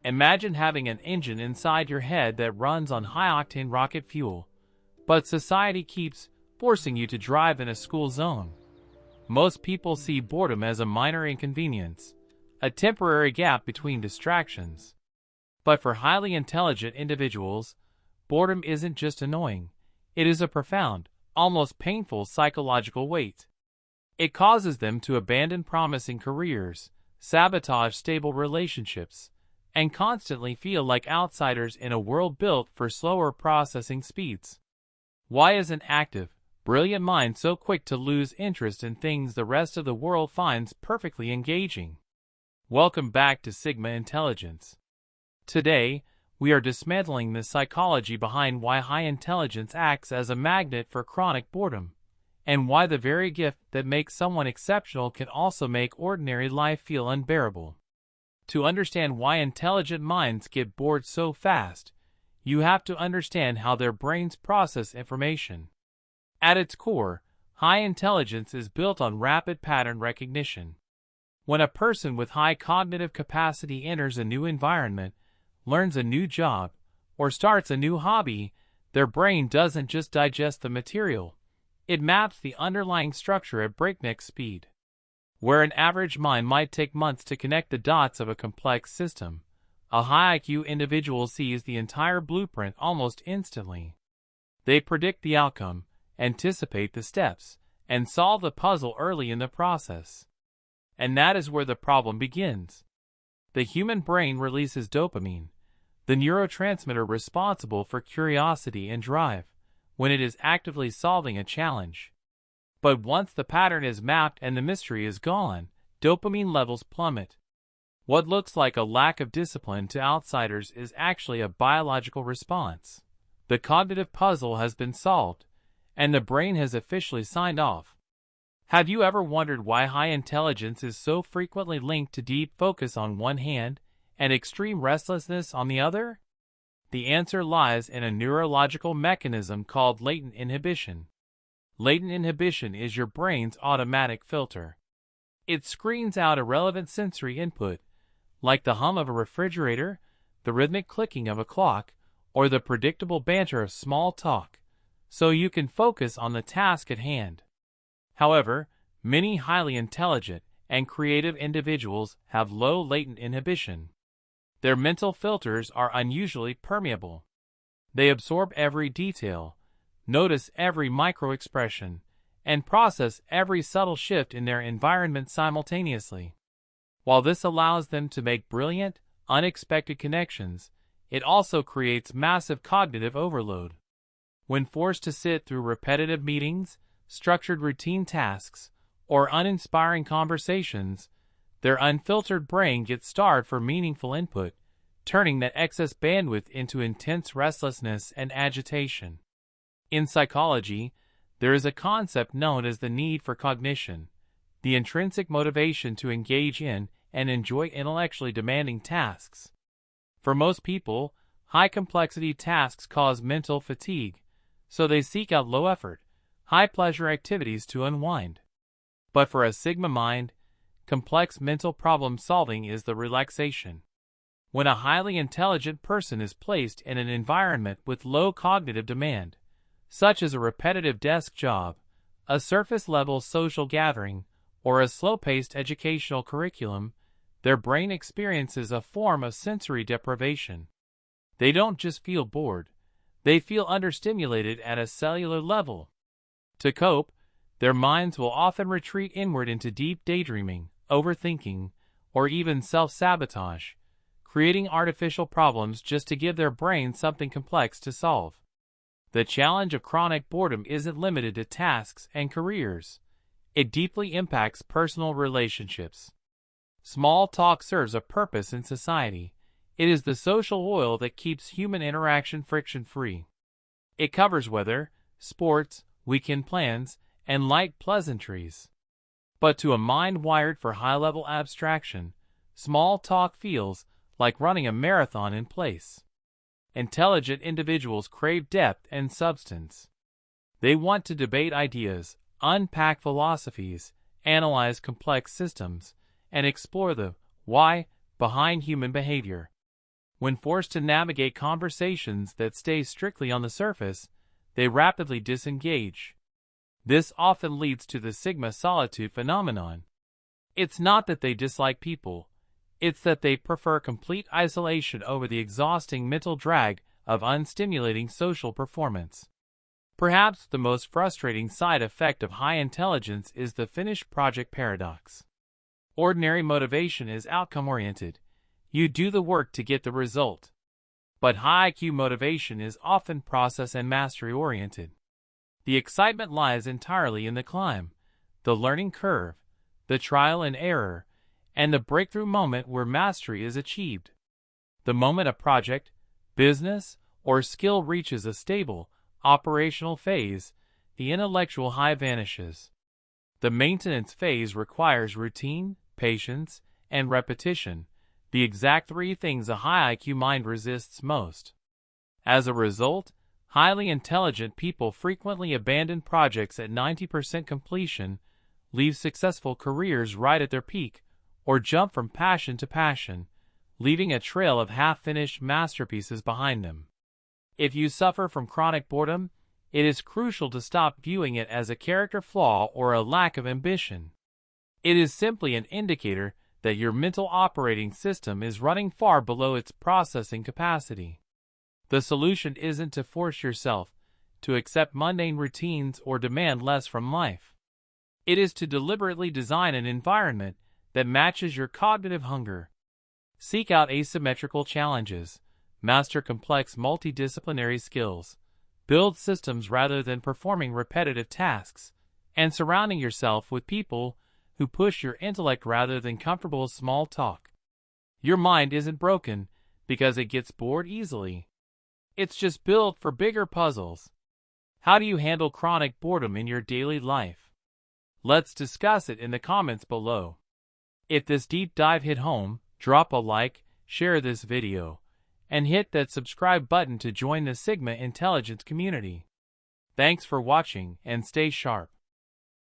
Imagine having an engine inside your head that runs on high-octane rocket fuel, but society keeps forcing you to drive in a school zone. Most people see boredom as a minor inconvenience, a temporary gap between distractions. But for highly intelligent individuals, boredom isn't just annoying, it is a profound, almost painful psychological weight. It causes them to abandon promising careers, sabotage stable relationships, and constantly feel like outsiders in a world built for slower processing speeds. Why is an active, brilliant mind so quick to lose interest in things the rest of the world finds perfectly engaging? Welcome back to Sigma Intelligence. Today, we are dismantling the psychology behind why high intelligence acts as a magnet for chronic boredom, and why the very gift that makes someone exceptional can also make ordinary life feel unbearable. To understand why intelligent minds get bored so fast, you have to understand how their brains process information. At its core, high intelligence is built on rapid pattern recognition. When a person with high cognitive capacity enters a new environment, learns a new job, or starts a new hobby, their brain doesn't just digest the material, it maps the underlying structure at breakneck speed. Where an average mind might take months to connect the dots of a complex system, a high IQ individual sees the entire blueprint almost instantly. They predict the outcome, anticipate the steps, and solve the puzzle early in the process. And that is where the problem begins. The human brain releases dopamine, the neurotransmitter responsible for curiosity and drive, when it is actively solving a challenge. But once the pattern is mapped and the mystery is gone, dopamine levels plummet. What looks like a lack of discipline to outsiders is actually a biological response. The cognitive puzzle has been solved, and the brain has officially signed off. Have you ever wondered why high intelligence is so frequently linked to deep focus on one hand and extreme restlessness on the other? The answer lies in a neurological mechanism called latent inhibition. Latent inhibition is your brain's automatic filter. It screens out irrelevant sensory input, like the hum of a refrigerator, the rhythmic clicking of a clock, or the predictable banter of small talk, so you can focus on the task at hand. However, many highly intelligent and creative individuals have low latent inhibition. Their mental filters are unusually permeable. They absorb every detail, notice every micro-expression, and process every subtle shift in their environment simultaneously. While this allows them to make brilliant, unexpected connections, it also creates massive cognitive overload. When forced to sit through repetitive meetings, structured routine tasks, or uninspiring conversations, their unfiltered brain gets starved for meaningful input, turning that excess bandwidth into intense restlessness and agitation. In psychology, there is a concept known as the need for cognition, the intrinsic motivation to engage in and enjoy intellectually demanding tasks. For most people, high-complexity tasks cause mental fatigue, so they seek out low-effort, high-pleasure activities to unwind. But for a Sigma mind, complex mental problem-solving is the relaxation. When a highly intelligent person is placed in an environment with low cognitive demand, such as a repetitive desk job, a surface-level social gathering, or a slow-paced educational curriculum, their brain experiences a form of sensory deprivation. They don't just feel bored, they feel understimulated at a cellular level. To cope, their minds will often retreat inward into deep daydreaming, overthinking, or even self-sabotage, creating artificial problems just to give their brain something complex to solve. The challenge of chronic boredom isn't limited to tasks and careers. It deeply impacts personal relationships. Small talk serves a purpose in society. It is the social oil that keeps human interaction friction-free. It covers weather, sports, weekend plans, and light pleasantries. But to a mind wired for high-level abstraction, small talk feels like running a marathon in place. Intelligent individuals crave depth and substance. They want to debate ideas, unpack philosophies, analyze complex systems, and explore the why behind human behavior. When forced to navigate conversations that stay strictly on the surface, they rapidly disengage. This often leads to the Sigma solitude phenomenon. It's not that they dislike people, it's that they prefer complete isolation over the exhausting mental drag of unstimulating social performance. Perhaps the most frustrating side effect of high intelligence is the finished project paradox. Ordinary motivation is outcome-oriented. You do the work to get the result. But high IQ motivation is often process and mastery-oriented. The excitement lies entirely in the climb, the learning curve, the trial and error, and the breakthrough moment where mastery is achieved. The moment a project, business, or skill reaches a stable, operational phase, the intellectual high vanishes. The maintenance phase requires routine, patience, and repetition, the exact three things a high IQ mind resists most. As a result, highly intelligent people frequently abandon projects at 90% completion, leave successful careers right at their peak, or jump from passion to passion, leaving a trail of half-finished masterpieces behind them. If you suffer from chronic boredom, it is crucial to stop viewing it as a character flaw or a lack of ambition. It is simply an indicator that your mental operating system is running far below its processing capacity. The solution isn't to force yourself to accept mundane routines or demand less from life. It is to deliberately design an environment that matches your cognitive hunger. Seek out asymmetrical challenges, master complex multidisciplinary skills, build systems rather than performing repetitive tasks, and surrounding yourself with people who push your intellect rather than comfortable small talk. Your mind isn't broken because it gets bored easily. It's just built for bigger puzzles. How do you handle chronic boredom in your daily life? Let's discuss it in the comments below. If this deep dive hit home, drop a like, share this video, and hit that subscribe button to join the Sigma Intelligence community. Thanks for watching and stay sharp.